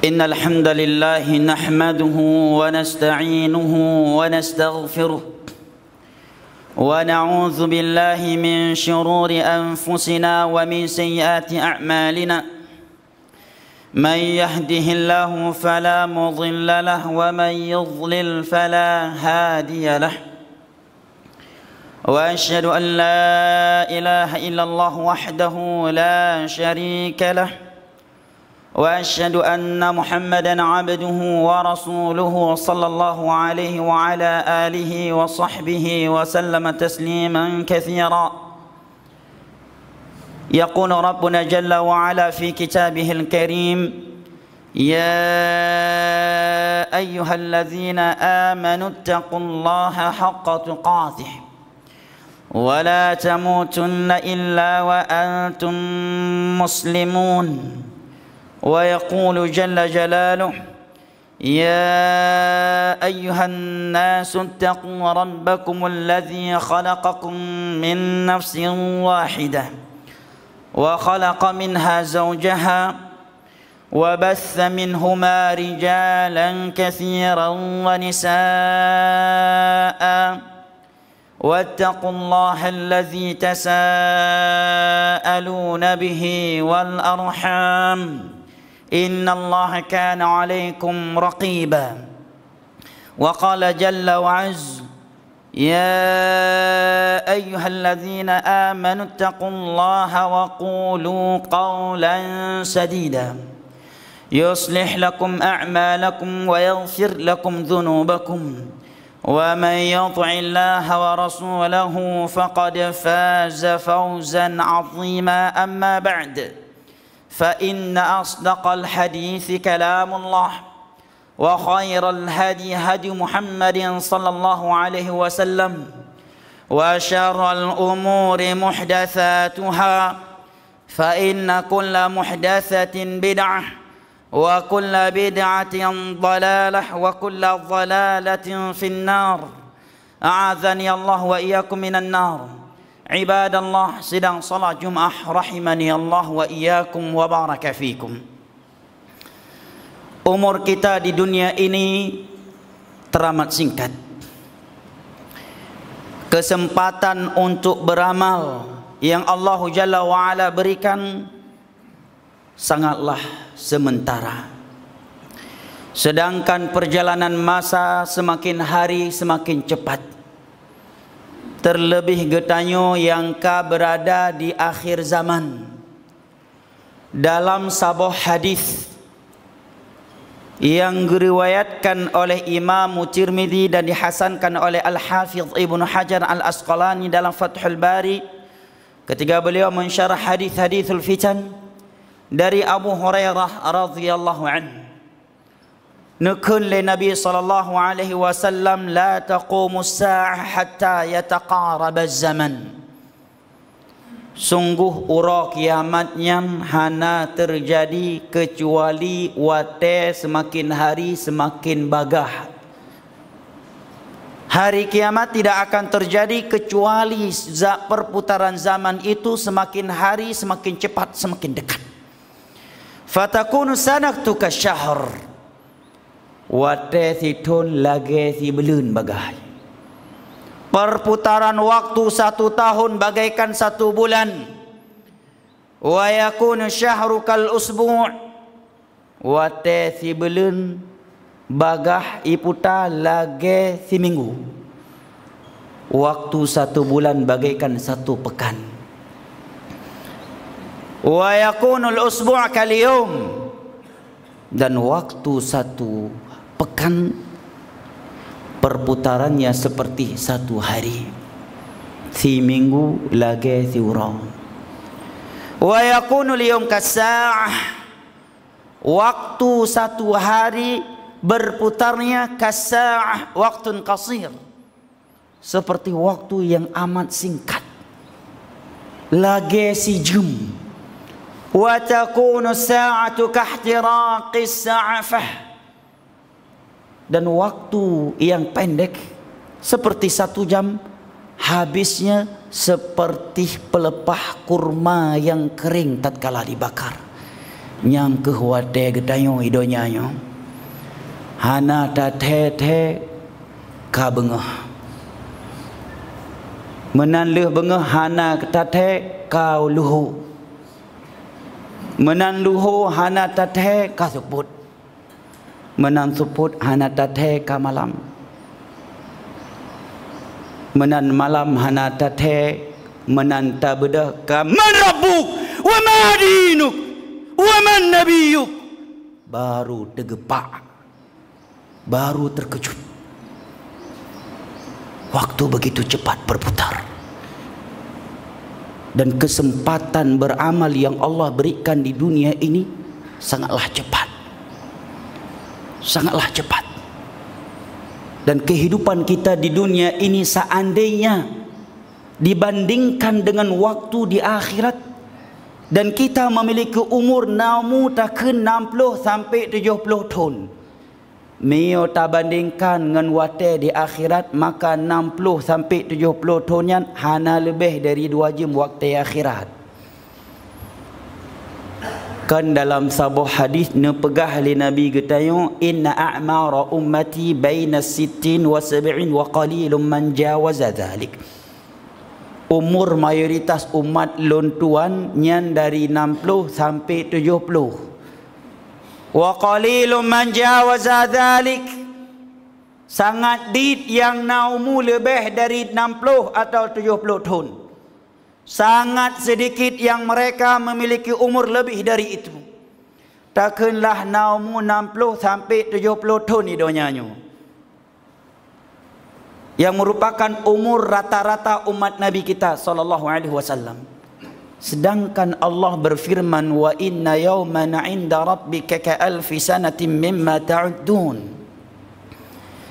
إن الحمد لله نحمده ونستعينه ونستغفره ونعوذ بالله من شرور أنفسنا ومن سيئات أعمالنا من يهده الله فلا مضل له ومن يضلل فلا هادي له وأشهد أن لا إله إلا الله وحده لا شريك له وأشهد أن محمدا عبده ورسوله صلى الله عليه وعلى آله وصحبه وسلم تسليما كثيرا يقول ربنا جل وعلا في كتابه الكريم يا أيها الذين آمنوا اتقوا الله حق تقاته ولا تموتن إلا وأنتم مسلمون ويقول جل جلاله يا أيها الناس اتقوا ربكم الذي خلقكم من نفس واحدة وخلق منها زوجها وبث منهما رجالا كثيرا ونساء واتقوا الله الذي تساءلون به والأرحام إن الله كان عليكم رقيبا وقال جل وعز يا أيها الذين آمنوا اتقوا الله وقولوا قولا سديدا يصلح لكم أعمالكم ويغفر لكم ذنوبكم ومن يطع الله ورسوله فقد فاز فوزا عظيما أما بعد فإن أصدق الحديث كلام الله وخير الهدي هدي محمد صلى الله عليه وسلم وشر الأمور محدثاتها فإن كل محدثة بدعة وكل بدعة ضلالة وكل ضلالة في النار أعاذني الله وإياكم من النار عباد الله sedang salat Jumat rahimani Allah wa iyyakum wa baraka fikum. Umur kita di dunia ini teramat singkat. Kesempatan untuk beramal yang Allah Jalla wa Ala berikan sangatlah sementara. Sedangkan perjalanan masa semakin hari semakin cepat. Terlebih getanyo yang berada di akhir zaman. Dalam sebuah hadis yang diriwayatkan oleh Imam Tirmidzi dan dihasankan oleh Al-Hafidz Ibnu Hajar Al-Asqalani dalam Fathul Bari ketika beliau mensyarah hadis-hadisul fitan dari Abu Hurairah radhiyallahu anhu. Nukun li Nabi sallallahu alaihi wasallam la taqumu as-sa'ah hatta yataqarab az-zaman. Sungguh ura kiamatnya hana terjadi kecuali wate semakin hari semakin bagah. Hari kiamat tidak akan terjadi kecuali perputaran zaman itu semakin hari semakin cepat semakin dekat. Fatakunu sanatu kasyahr. Wate situn lagi si belun bagai. Perputaran waktu 1 tahun bagaikan 1 bulan. Wa yakunu syahru kal usbu'. Wate si belun bagah iputa lagi si minggu. Waktu 1 bulan bagaikan 1 pekan. Wa yakunu al usbu' kal yawm. Dan waktu 1 pekan perputarannya seperti 1 hari. Si minggu lagi si urang. Wa yakunu al-yawm kas-sa'ah. Waktu 1 hari berputarnya kas-sa'ah, waktun qasir. Seperti waktu yang amat singkat. Lagi si jam. Wa takunu as-sa'atu kahtiraqis sa'afah. Dan waktu yang pendek seperti 1 jam habisnya seperti pelepah kurma yang kering tatkala dibakar. Nyang ke wate getayo idonya yo. Hana ta the ka bengah. Menan leuh bengah hana ta the ka luhu. Menan luhu hana ta the ka suput. Menan suput hana ta the ka malam. Menan malam hana ta the menan ta bedah ka man rabbuk wa ma dinuk wa man nabiyuk. Baru tergepak, baru terkejut. Waktu begitu cepat berputar, dan kesempatan beramal yang Allah berikan di dunia ini sangatlah cepat, sangatlah cepat. Dan kehidupan kita di dunia ini seandainya dibandingkan dengan waktu di akhirat, dan kita memiliki umur namu takkan 60 sampai 70 tahun, mio tak bandingkan dengan wate di akhirat, maka 60 sampai 70 tahunnya hana lebih dari 2 jam waktu akhirat. Kan dalam sebuah hadis nepegah li Nabi getayo, inna a'mara ummati baina 60 wa 70 wa qalilum man jawaza dhalik. Umur mayoritas umat lontuan nyan dari 60 sampai 70. Wa qalilum man jawaza dhalik. Sangat dit yang naumu lebih dari 60 atau 70 tahun. Sangat sedikit yang mereka memiliki umur lebih dari itu. Takkanlah naumu 60 sampai 70 tahun idonyanyo, yang merupakan umur rata-rata umat Nabi kita sallallahu alaihi wasallam. Sedangkan Allah berfirman, wa inna yawman 'inda rabbika ka'alfi sanatin mimma ta'uddun.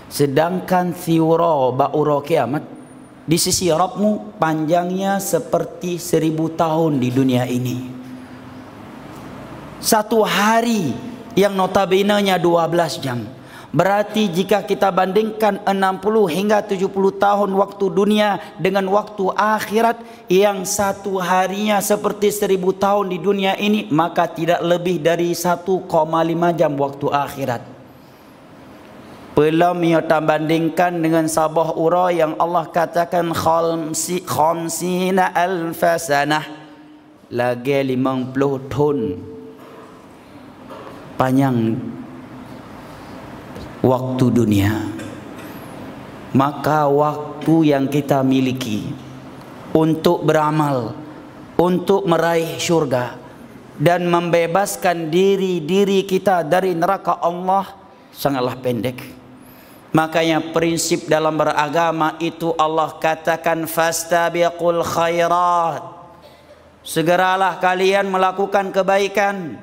Sedangkan siura ba'ura kiamat di sisi Rabbmu panjangnya seperti 1000 tahun di dunia ini. Satu hari yang notabene-nya 12 jam. Berarti jika kita bandingkan 60 hingga 70 tahun waktu dunia dengan waktu akhirat yang satu harinya seperti 1000 tahun di dunia ini, maka tidak lebih dari 1,5 jam waktu akhirat. Belum kita bandingkan dengan sabah ura yang Allah katakan khamsina alfasanah, lagi 50 tahun panjang waktu dunia. Maka waktu yang kita miliki untuk beramal, untuk meraih syurga dan membebaskan diri kita dari neraka Allah sangatlah pendek. Makanya prinsip dalam beragama itu Allah katakan fastabiqul khairat, segeralah kalian melakukan kebaikan.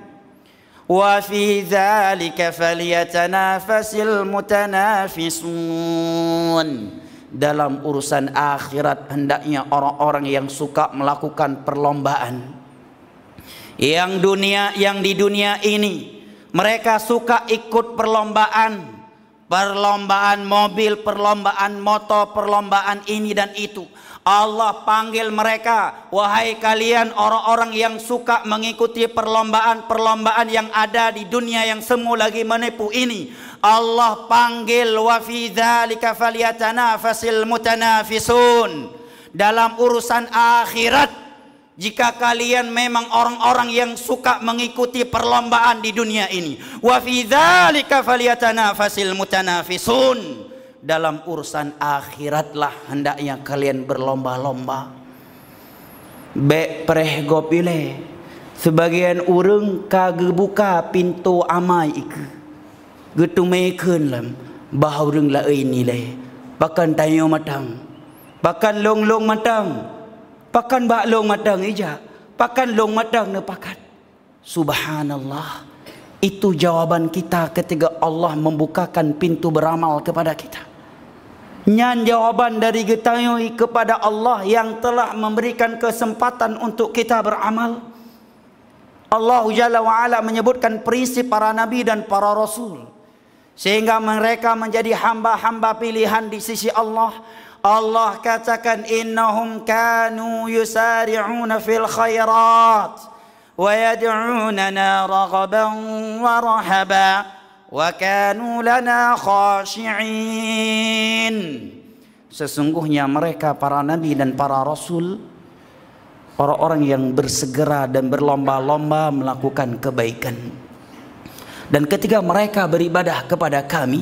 Wa fi dzalika falyatanafasil mutanafisun. Dalam urusan akhirat hendaknya orang-orang yang suka melakukan perlombaan. Yang di dunia ini mereka suka ikut perlombaan. Perlombaan mobil, perlombaan motor, perlombaan ini dan itu. Allah panggil mereka, wahai kalian orang-orang yang suka mengikuti perlombaan-perlombaan yang ada di dunia yang semu lagi menipu ini. Allah panggil, wa fi dzalika falyatanafasil mutanafisun. Dalam urusan akhirat, jika kalian memang orang-orang yang suka mengikuti perlombaan di dunia ini, wa fi dzalika falyatanafasil mutanafisun. Dalam urusan akhiratlah hendaknya kalian berlomba-lomba. Bek pereh gopile, sebagian urang kagak buka pintu amai ik, getumekeun lam, bahaureng la ini le, pakan tayo matang, pakan long matang. Pakan bak long matang ija, pakan long matang ne pakat. Subhanallah. Itu jawaban kita ketika Allah membukakan pintu beramal kepada kita. Nyan jawaban dari getayoi kepada Allah yang telah memberikan kesempatan untuk kita beramal. Allah Jalla wa'ala menyebutkan prinsip para nabi dan para rasul, sehingga mereka menjadi hamba-hamba pilihan di sisi Allah. Allah katakan innahum kanu yusari'una fil khairat. ويدعوننا رغبا ورهبا وكانوا لنا خاشعين. Sesungguhnya mereka para nabi dan para rasul, orang-orang yang bersegera dan berlomba-lomba melakukan kebaikan. Dan ketika mereka beribadah kepada kami,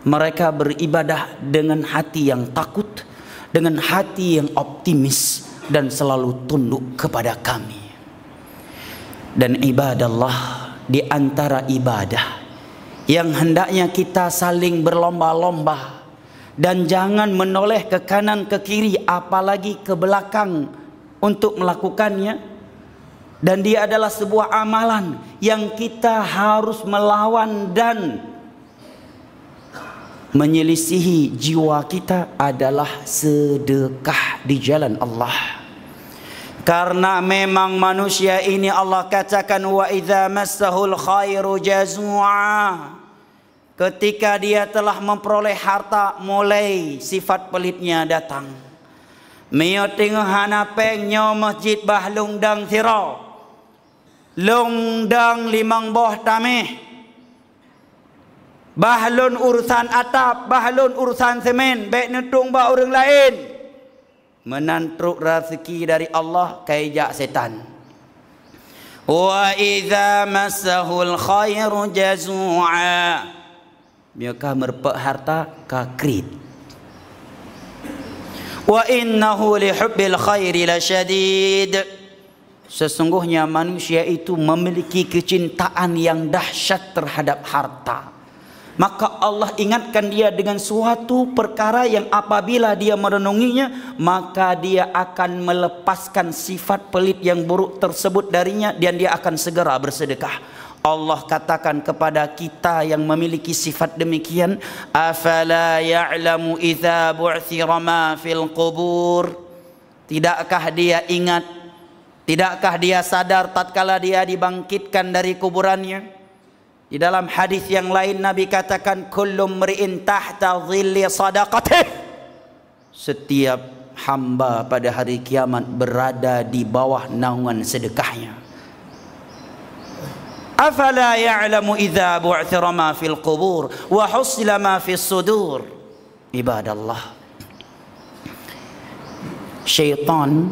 mereka beribadah dengan hati yang takut, dengan hati yang optimis, dan selalu tunduk kepada kami. Dan ibadallah, di antara ibadah yang hendaknya kita saling berlomba-lomba dan jangan menoleh ke kanan ke kiri apalagi ke belakang untuk melakukannya, dan dia adalah sebuah amalan yang kita harus melawan dan menyelisihi jiwa kita, adalah sedekah di jalan Allah. Karena memang manusia ini Allah katakan wa idza massahul khairu jazua. Ketika dia telah memperoleh harta, mulai sifat pelitnya datang. Mio tengah hanapeng nyo masjid bahlung dang thiro. Long dang limang boh tameh. Bahlun urusan atap, bahlun urusan semen, baik netung ba orang lain. Menantruk rezeki dari Allah kaijak setan. Wa idza massahul khairu jazua. Biarkah merpek harta kakrit. Wa innahu li hubbil khairi lasyadid. Sesungguhnya manusia itu memiliki kecintaan yang dahsyat terhadap harta. Maka Allah ingatkan dia dengan suatu perkara yang apabila dia merenunginya, maka dia akan melepaskan sifat pelit yang buruk tersebut darinya, dan dia akan segera bersedekah. Allah katakan kepada kita yang memiliki sifat demikian, afala ya'lamu idza bu'thira ma fil qubur. Tidakkah dia ingat, tidakkah dia sadar tatkala dia dibangkitkan dari kuburannya? Di dalam hadis yang lain Nabi katakan kullu mri'in tahta dhilli sadaqatih. Setiap hamba pada hari kiamat berada di bawah naungan sedekahnya. Afala ya'lamu idza bu'thira ma fil qubur wa husila ma fis sudur. Ibadallah, syaitan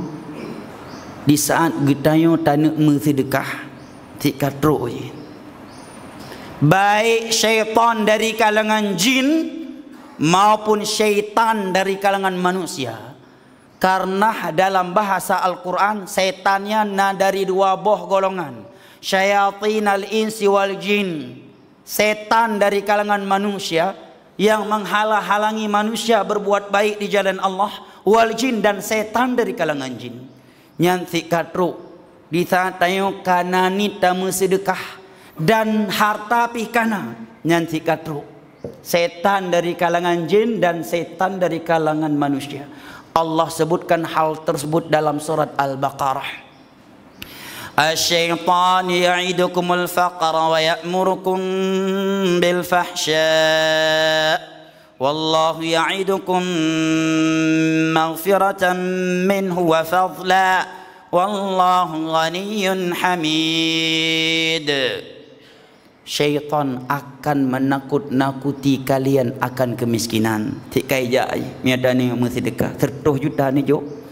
di saat getayo tanak bersedekah tik katruk je. Baik syaitan dari kalangan jin maupun syaitan dari kalangan manusia. Karena dalam bahasa Al-Quran, setannya dari dua boh golongan. Syayatin al-insi wal jin. Setan dari kalangan manusia yang menghalang-halangi manusia berbuat baik di jalan Allah. Wal jin, dan setan dari kalangan jin. Nyantik katruk di saat tayo kanani tamu sedekah dan harta pikana nyantik katruk. Setan dari kalangan jin dan setan dari kalangan manusia. Allah sebutkan hal tersebut dalam surat Al-Baqarah. Asy-syaitan ya'idukumul faqra wa ya'murukum bil fahsya. Wallahu ya'idukum maghfiratan minhu wa fadla. Wallahu ghaniyyun hamid. Syaitan akan menakut-nakuti kalian akan kemiskinan. Tik kaijak miada ni bersedekah 30 juta ni jok.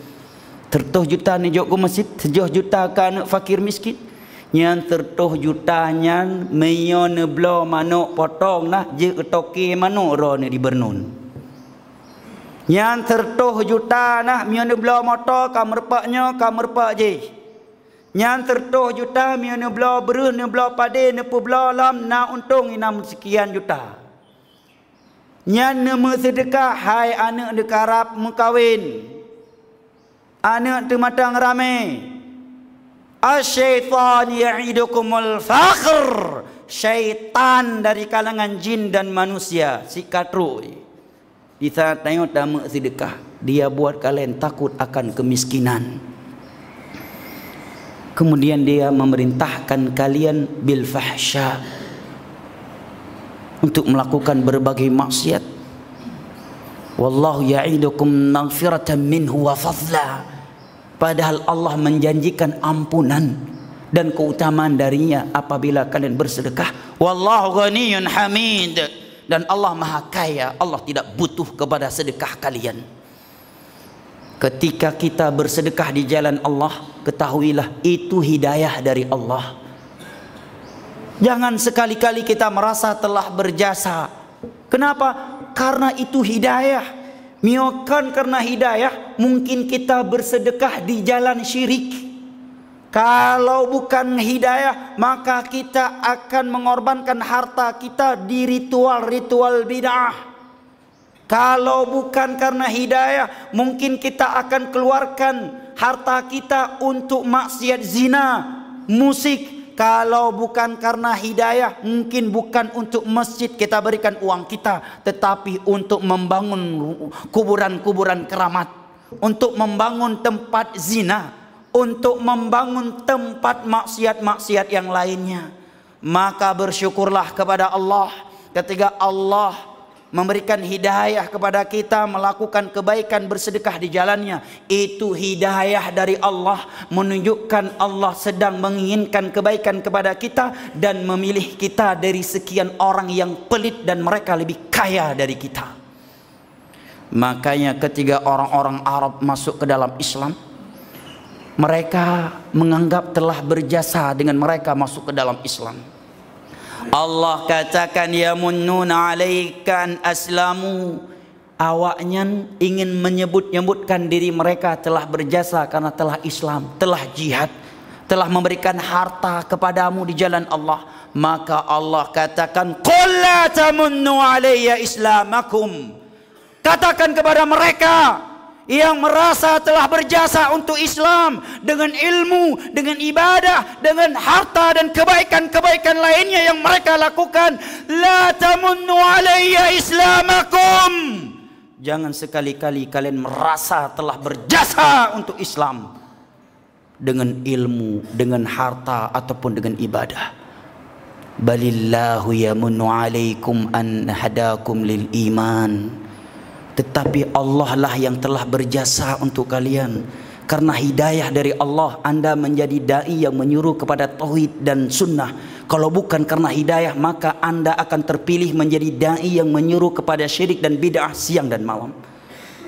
30 juta ni jok ke masjid, 7 juta ke anak fakir miskin. Yang 30 juta nyan meyo ne blo manuk potong nah je toke manuk ro ni di Bernun. Yang 30 juta nah meyo ne blo motor ka merpaknya ka merpak je. Yang 30 juta meyo ne blo beru ne blo pade ne pu blo lam na untung 6 sekian juta. Nyan ne bersedekah hai anak dekarap mengkawin. Anak tu matang ramai. Asy-syaitan ya'idukumul faqr. Syaitan dari kalangan jin dan manusia si katru. Di saat tengok tamu sedekah, dia buat kalian takut akan kemiskinan. Kemudian dia memerintahkan kalian bil fahsya, untuk melakukan berbagai maksiat. Wallahu ya'idukum maghfiratan minhu wa fadla. Padahal Allah menjanjikan ampunan dan keutamaan darinya apabila kalian bersedekah. Wallahu ghaniyyun hamid. Dan Allah Maha Kaya, Allah tidak butuh kepada sedekah kalian. Ketika kita bersedekah di jalan Allah, ketahuilah itu hidayah dari Allah. Jangan sekali-kali kita merasa telah berjasa. Kenapa? Karena itu hidayah. Miokan karena hidayah, mungkin kita bersedekah di jalan syirik. Kalau bukan hidayah, maka kita akan mengorbankan harta kita di ritual-ritual bid'ah. Kalau bukan karena hidayah, mungkin kita akan keluarkan harta kita untuk maksiat zina, musik. Kalau bukan karena hidayah, mungkin bukan untuk masjid kita berikan uang kita, tetapi untuk membangun kuburan-kuburan keramat, untuk membangun tempat zina, untuk membangun tempat maksiat-maksiat yang lainnya. Maka bersyukurlah kepada Allah ketika Allah memberikan hidayah kepada kita melakukan kebaikan, bersedekah di jalannya. Itu hidayah dari Allah, menunjukkan Allah sedang menginginkan kebaikan kepada kita dan memilih kita dari sekian orang yang pelit dan mereka lebih kaya dari kita. Makanya ketika orang-orang Arab masuk ke dalam Islam, mereka menganggap telah berjasa dengan mereka masuk ke dalam Islam. Allah katakan yamunnuna alaikan aslamu. Awaknya ingin menyebut-nyebutkan diri mereka telah berjasa karena telah Islam, telah jihad, telah memberikan harta kepadamu di jalan Allah. Maka Allah katakan qul la tamunnu alayya islamakum. Katakan kepada mereka yang merasa telah berjasa untuk Islam dengan ilmu, dengan ibadah, dengan harta dan kebaikan-kebaikan lainnya yang mereka lakukan, la tamunnu alayya islamakum. Jangan sekali-kali kalian merasa telah berjasa untuk Islam dengan ilmu, dengan harta ataupun dengan ibadah. Balillahu yamunnu alaikum an hadakum lil iman. Tetapi Allah lah yang telah berjasa untuk kalian. Karena hidayah dari Allah, Anda menjadi da'i yang menyuruh kepada tauhid dan sunnah. Kalau bukan karena hidayah, maka Anda akan terpilih menjadi da'i yang menyuruh kepada syirik dan bid'ah siang dan malam.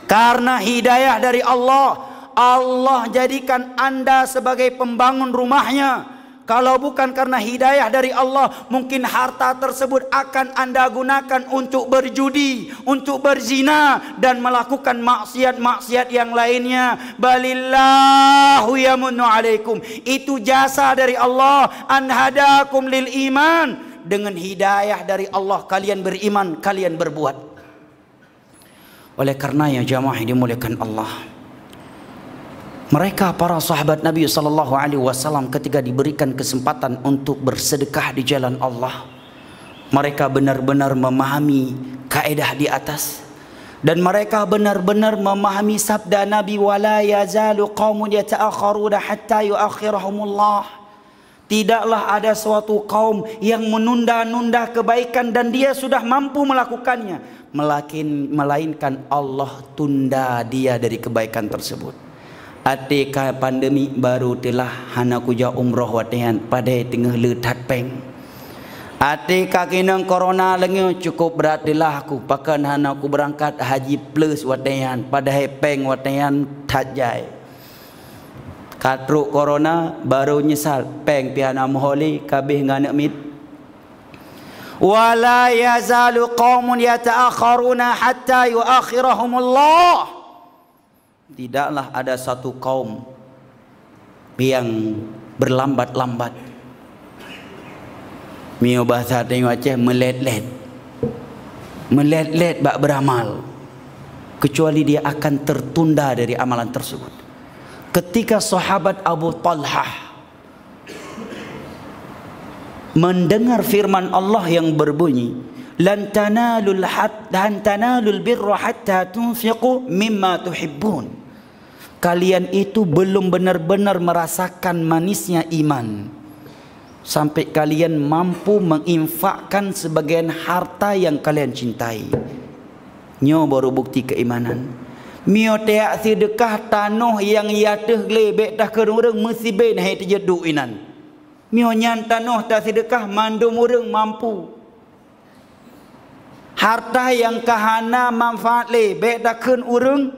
Karena hidayah dari Allah, Allah jadikan Anda sebagai pembangun rumahnya. Kalau bukan karena hidayah dari Allah, mungkin harta tersebut akan Anda gunakan untuk berjudi, untuk berzina dan melakukan maksiat-maksiat yang lainnya. Balillahu yamunnu alaikum. Itu jasa dari Allah, an hadakum lil iman. Dengan hidayah dari Allah kalian beriman, kalian berbuat. Oleh karenanya jamaah yang dimuliakan Allah, mereka para sahabat Nabi SAW ketika diberikan kesempatan untuk bersedekah di jalan Allah, mereka benar-benar memahami kaedah di atas. Dan mereka benar-benar memahami sabda Nabi, wala yazalu qaumun yata'akharuna hatta yuakhirahumullah. Tidaklah ada suatu kaum yang menunda-nunda kebaikan dan dia sudah mampu melakukannya, melainkan Allah tunda dia dari kebaikan tersebut. Atika pandemi baru telah hana kuja umroh watian pada tengah letat peng. Atika kinang corona lengi cukup berat telah aku pakan hana aku berangkat haji plus watian pada peng watian tajai. Katruk corona baru nyesal peng piana moholi kabeh nganak mit. Wala yazalu qaumun yata'akharuna hatta yuakhirahumullah. Tidaklah ada satu kaum yang berlambat-lambat. Mio bahasa tengok Aceh melet-let. Melet-let bak beramal. Kecuali dia akan tertunda dari amalan tersebut. Ketika sahabat Abu Talhah mendengar firman Allah yang berbunyi, lan tanalul birra hatta tunfiqu mimma tuhibbun. Kalian itu belum benar-benar merasakan manisnya iman sampai kalian mampu menginfakkan sebagian harta yang kalian cintai. Nyo baru bukti keimanan. Mio teak sedekah tanah yang yateh lebek dah kerung mesti ben hai terjeduk inan. Mionyan tanah tak sedekah mandum urang mampu. Harta yang kahana manfaat le bedakeun urang.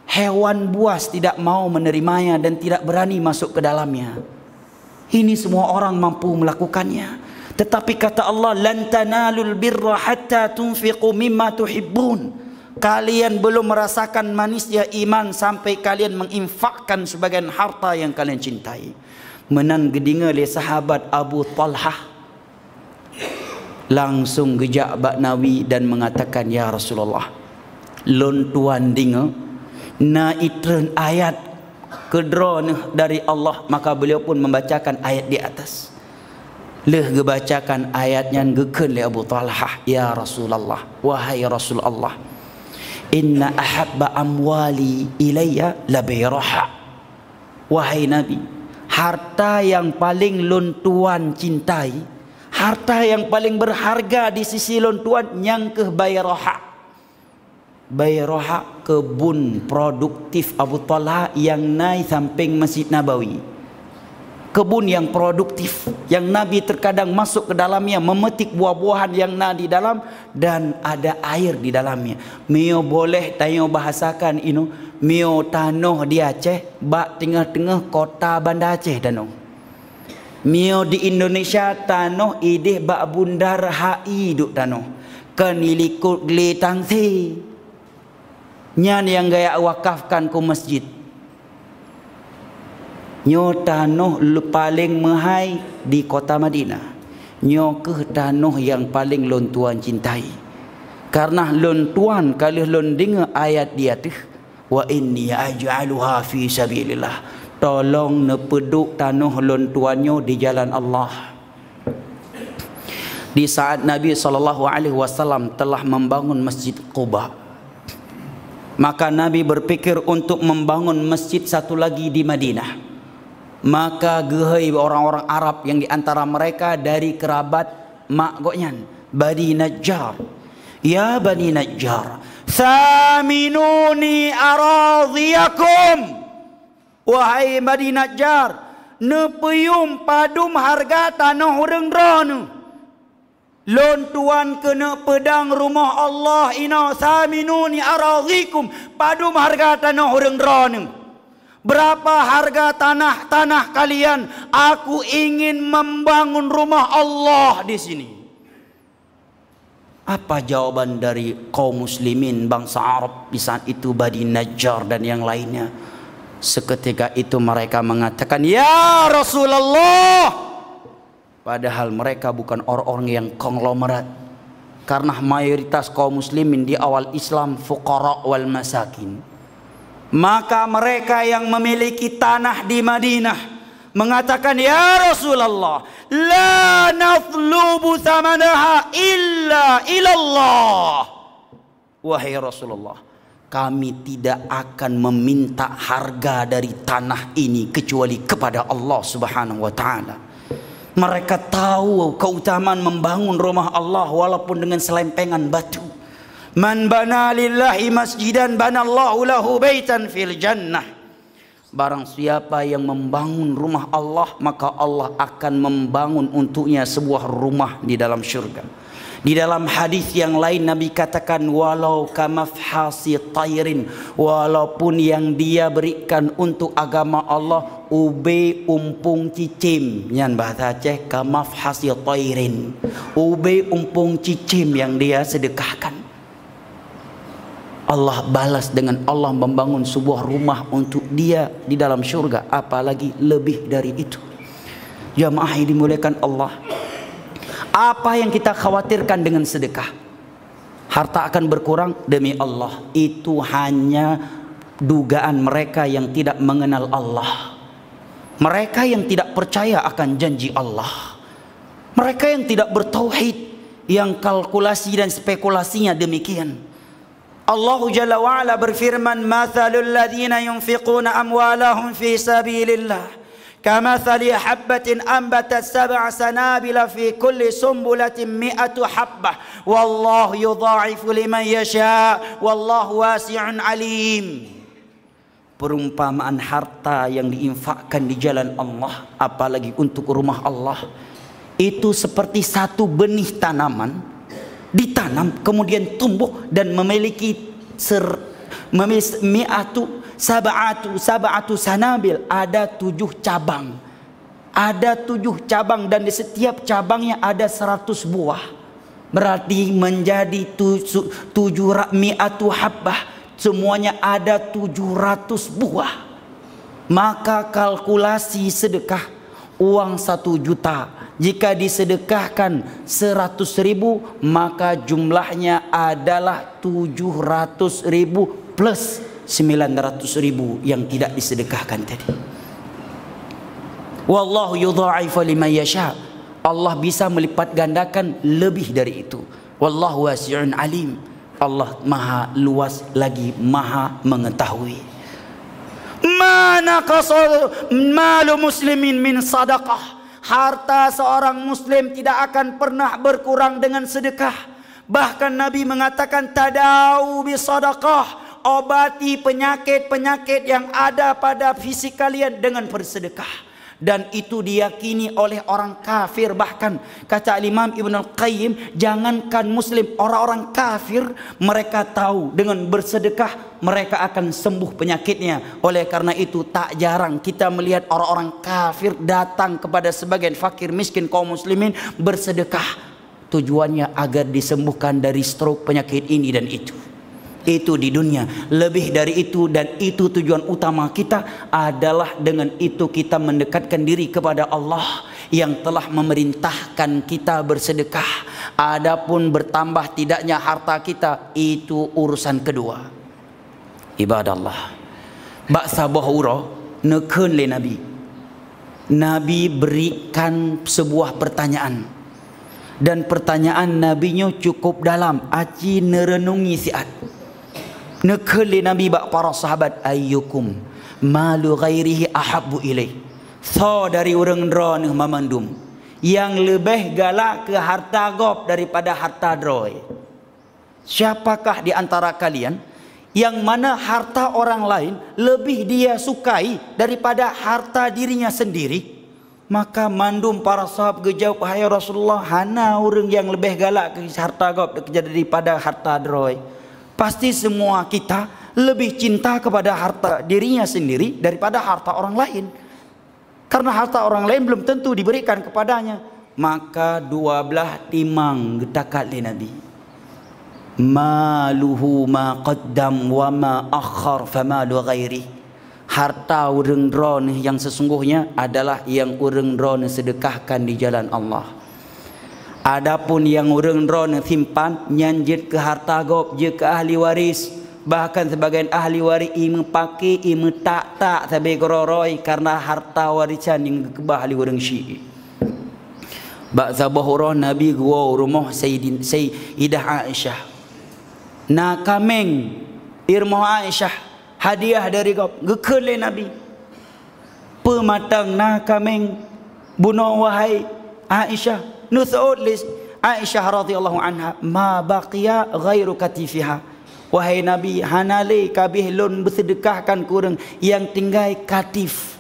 Hewan buas tidak mau menerimanya dan tidak berani masuk ke dalamnya. Ini semua orang mampu melakukannya. Tetapi kata Allah, lan tanalul birra hatta tunfiqu mimma tuhibbun. Kalian belum merasakan manisnya iman sampai kalian menginfakkan sebagian harta yang kalian cintai. Menan gedinga le sahabat Abu Talhah langsung gejak bak Nabi dan mengatakan, ya Rasulullah, lon tuan dinga na itren ayat kedron dari Allah. Maka beliau pun membacakan ayat di atas. Leh gebacakan ayatnya geken le Abu Talhah, ya Rasulullah, wahai Rasulullah, inna ahabba amwali ilayya labiraha. Wahai Nabi, harta yang paling lon tuan cintai, harta yang paling berharga di sisi lon tuan yang ke Bayraha. Bayraha kebun produktif Abu Talha yang naik samping Masjid Nabawi. Kebun yang produktif yang Nabi terkadang masuk ke dalamnya memetik buah-buahan yang na di dalam dan ada air di dalamnya. Mio boleh tanya bahasakan ino, mio tanoh di Aceh, bak tengah-tengah kota Banda Aceh tanoh. Mio di Indonesia tanoh ideh bak bundar HI duk tanoh. Kenilikut gli tangsi. Nyan yang gaya wakafkan ke masjid. Nyo tanoh paling mahai di kota Madinah. Nyo ke tanoh yang paling lon tuan cintai. Karena lon tuan kalau lon dengar ayat dia tu, wa inni aj'aluha fi sabilillah. Tolong nepeduk tanoh lon tuannya di jalan Allah. Di saat Nabi SAW telah membangun Masjid Quba, maka Nabi berpikir untuk membangun masjid satu lagi di Madinah. Maka gehai orang-orang Arab yang diantara mereka dari kerabat mak goknyan Bani Najjar. Ya Bani Najjar, thaminuni aradhiyakum. Wahai Bani Najjar, nepeyum padum harga tanah urang drone. Lon tuan kena pedang rumah Allah ina thaminuni aradhikum, padum harga tanah urang drone. Berapa harga tanah kalian? Aku ingin membangun rumah Allah di sini. Apa jawaban dari kaum muslimin bangsa Arab di saat itu, Bani Najjar dan yang lainnya? Seketika itu mereka mengatakan, ya Rasulullah. Padahal mereka bukan orang-orang yang konglomerat. Karena mayoritas kaum muslimin di awal Islam fuqara wal masakin. Maka mereka yang memiliki tanah di Madinah mengatakan, ya Rasulullah, la nathlubu thamanaha illa ilallah. Wahai Rasulullah, kami tidak akan meminta harga dari tanah ini kecuali kepada Allah Subhanahu wa taala. Mereka tahu keutamaan membangun rumah Allah walaupun dengan selempengan batu. Man bana lillahi masjidan banallahu lahu baitan fil jannah. Barang siapa yang membangun rumah Allah, maka Allah akan membangun untuknya sebuah rumah di dalam syurga. Di dalam hadis yang lain Nabi katakan, walau kamafhasi tayrin, walaupun yang dia berikan untuk agama Allah ube umpung cicim. Yang bahasa Aceh kamafhasi tayrin, ube umpung cicim yang dia sedekahkan, Allah balas dengan Allah membangun sebuah rumah untuk dia di dalam syurga. Apalagi lebih dari itu. Jamaah yang dimuliakan Allah, apa yang kita khawatirkan dengan sedekah? Harta akan berkurang? Demi Allah, itu hanya dugaan mereka yang tidak mengenal Allah. Mereka yang tidak percaya akan janji Allah. Mereka yang tidak bertauhid, yang kalkulasi dan spekulasinya demikian. Allah Jalla wa'ala berfirman, mathalul ladhina yunfiquna amwalahum fi sabilillah kamathali habbatin ambatat sab'a sanabila fi kulli sumbulatin mi'atu habbah wallahu yudha'ifu liman yasha' wallahu wasi'un alim. perumpamaan harta yang diinfakkan di jalan Allah, apalagi untuk rumah Allah, itu seperti satu benih tanaman ditanam kemudian tumbuh dan memiliki sab'atu sanabil, ada 7 cabang. Ada 7 cabang dan di setiap cabangnya ada 100 buah. Berarti menjadi 700 habbah. Semuanya ada 700 buah. Maka kalkulasi sedekah uang 1 juta, jika disedekahkan 100.000, maka jumlahnya adalah 700.000 plus 900.000 yang tidak disedekahkan tadi. Wallahu yudha'ifu liman yasha. Allah bisa melipat gandakan lebih dari itu. Wallahu wasi'un alim. Allah maha luas lagi maha mengetahui. Mana qasal malu muslimin min sadaqah. Harta seorang muslim tidak akan pernah berkurang dengan sedekah. Bahkan Nabi mengatakan tadau bi sadaqah. Obati penyakit-penyakit yang ada pada fisik kalian dengan bersedekah. Dan itu diyakini oleh orang kafir. Bahkan kata Imam Ibn Al-Qayyim, jangankan muslim, orang-orang kafir mereka tahu dengan bersedekah mereka akan sembuh penyakitnya. Oleh karena itu tak jarang kita melihat orang-orang kafir datang kepada sebagian fakir miskin kaum muslimin bersedekah. Tujuannya agar disembuhkan dari stroke, penyakit ini dan itu. Itu di dunia. Lebih dari itu, dan itu tujuan utama kita adalah dengan itu kita mendekatkan diri kepada Allah yang telah memerintahkan kita bersedekah. Adapun bertambah tidaknya harta kita itu urusan kedua. Ibadah Allah. Baksa bahura nekun le Nabi. Nabi berikan sebuah pertanyaan. Dan pertanyaan Nabinya cukup dalam. Aci nerenungi siat. Nekeli Nabi bak para sahabat, ayyukum malu ghairihi ahabbu ilaih. So dari orang dra ni mamandum yang lebih galak ke harta gop daripada harta droi. Siapakah di antara kalian yang mana harta orang lain lebih dia sukai daripada harta dirinya sendiri? Maka mandum para sahabat gejawab, hai Rasulullah, hana orang yang lebih galak ke harta gop daripada harta droi. Pasti semua kita lebih cinta kepada harta dirinya sendiri daripada harta orang lain. Karena harta orang lain belum tentu diberikan kepadanya. Maka 12 timang getakat li Nabi. Maluhu ma qaddam wa ma akhar famalu ghairi. Harta urang dron yang sesungguhnya adalah yang urang dron sedekahkan di jalan Allah. Adapun yang urang dron simpan nyanjit ke harta gop je ke ahli waris. Bahkan sebagian ahli waris ima pakai ima tak sampai geroroi karena harta warisan yang kebah ahli urang syi'i. Baksa bahura Nabi gua rumah Sayyidah Aisyah. Na kameng irmah Aisyah hadiah dari gop gekele Nabi. Pematang na kameng bunuh wahai Aisyah. Nus'ud lis Aisyah radhiyallahu anha, ma baqiya ghairu katifiha. Wahai Nabi, hanale kabih lun bersedekahkan kurang yang tinggal katif.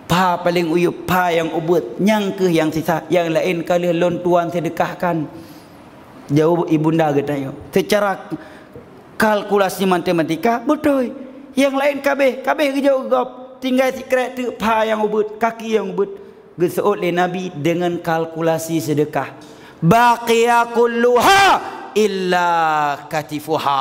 Pa paling uyup, pa yang ubut, nyang ke yang sisa, yang lain kali lun tuan sedekahkan. Jawab ibunda katanya. Secara kalkulasi matematika betul. Yang lain kabih jauh gop, tinggal sikret tu pa yang ubut, kaki yang ubut. Gesut oleh Nabi dengan kalkulasi sedekah. Baqiya kulluha illa katifuha.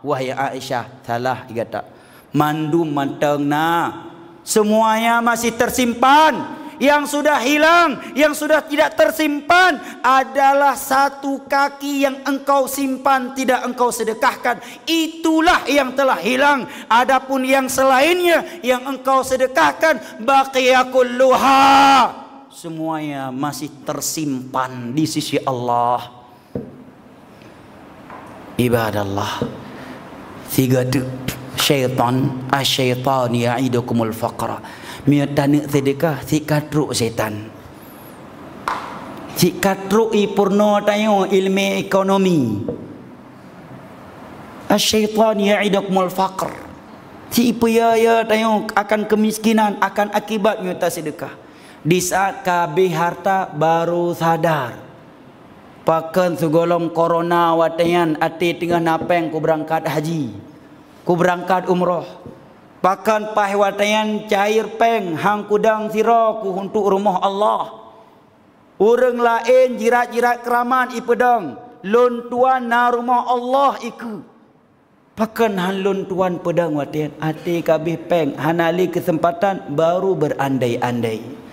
Wahai Aisyah, salah kata. Mandum mantengna. Semuanya masih tersimpan. Yang sudah hilang, yang sudah tidak tersimpan adalah satu kaki yang engkau simpan tidak engkau sedekahkan. Itulah yang telah hilang. Adapun yang selainnya yang engkau sedekahkan, baqiya kulluha, semuanya masih tersimpan di sisi Allah. Ibadallah. 3 syaitan, asyaitan ya'idukumul faqra. Miatane sedekah si katruk setan. Si katruk i purno tayo ilmu ekonomi. Asyaitan ya'idukumul faqr. Si ya tayong akan kemiskinan, akan akibatnya tak sedekah. Di saat kabeh harta baru sadar. Pakan segolong corona watayan ati tengah napeng ku berangkat haji. Ku berangkat umroh. Pakan pah watayan cair peng hang kudang sira ku untuk rumah Allah. Orang lain jirat-jirat keramat ipedang. Lon tuan na rumah Allah iku. Pakan halun tuan pedang watian ati kabeh peng hanali kesempatan baru berandai-andai.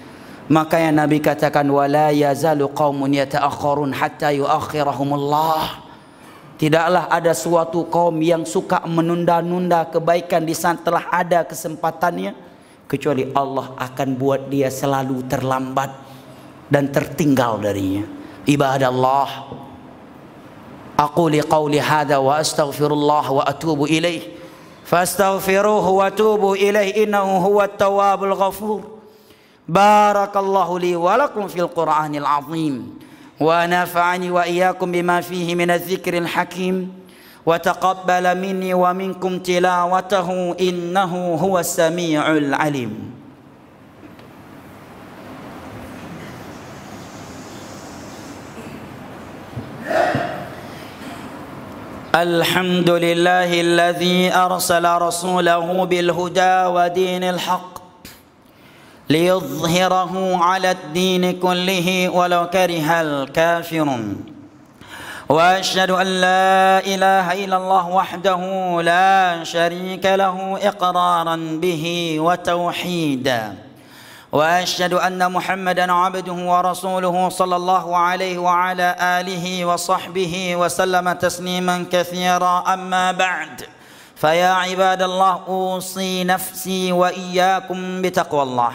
Maka yang Nabi katakan wala yazalu qaumun yata'akhkharun hatta yuakhirahumullah. Tidaklah ada suatu kaum yang suka menunda-nunda kebaikan di saat telah ada kesempatannya, kecuali Allah akan buat dia selalu terlambat dan tertinggal darinya. Ibadallah, aquli qawli hadha wa astaghfirullah wa atubu ilaih fastaghfiruhu wa atubu ilaih innahu huwat tawwabul ghafur. Barakallahu li wa lakum fil Qur'anil azim wa nafa'ani wa iyyakum bima fihi minadh dzikril hakim wa taqabbala minni wa minkum tilawatahu innahu huwas samiul alim. الحمد لله الذي أرسل رسوله بالهدى ودين الحق ليظهره على الدين كله ولو كره الكافرون وأشهد أن لا إله إلا الله وحده لا شريك له إقرارا به وتوحيدا وأشهد أن محمدا عبده ورسوله صلى الله عليه وعلى آله وصحبه وسلم تسليما كثيرا. أما بعد فيا عباد الله أوصي نفسي وإياكم بتقوى الله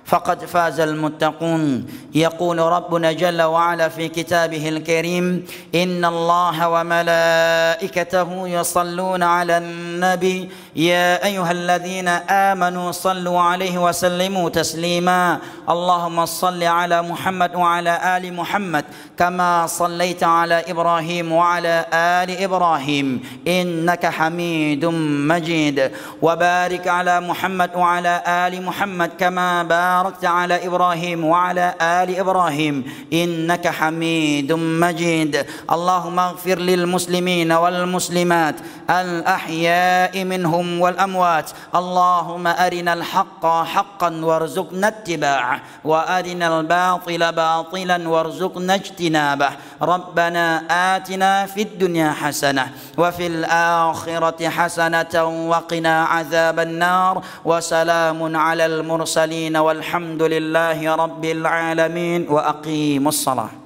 فقد فاز المتقون. يقول ربنا جل وعلا في كتابه الكريم إن الله وملائكته يصلون على النبي يا أيها الذين آمنوا صلوا عليه وسلموا تسليما. اللهم صل على محمد وعلى آل محمد كما صليت على إبراهيم وعلى آل إبراهيم إنك حميد مجيد وبارك على محمد وعلى آل محمد كما باركت على إبراهيم وعلى آل إبراهيم إنك حميد مجيد. اللهم اغفر للمسلمين والمسلمات الأحياء منهم والأموات. اللهم أرنا الحق حقا وارزقنا اتباعه وأرنا الباطل باطلا وارزقنا اجتنابه. ربنا آتنا في الدنيا حسنة وفي الآخرة حسنة وقنا عذاب النار. وسلام على المرسلين والحمد لله رب العالمين وأقيموا الصلاة.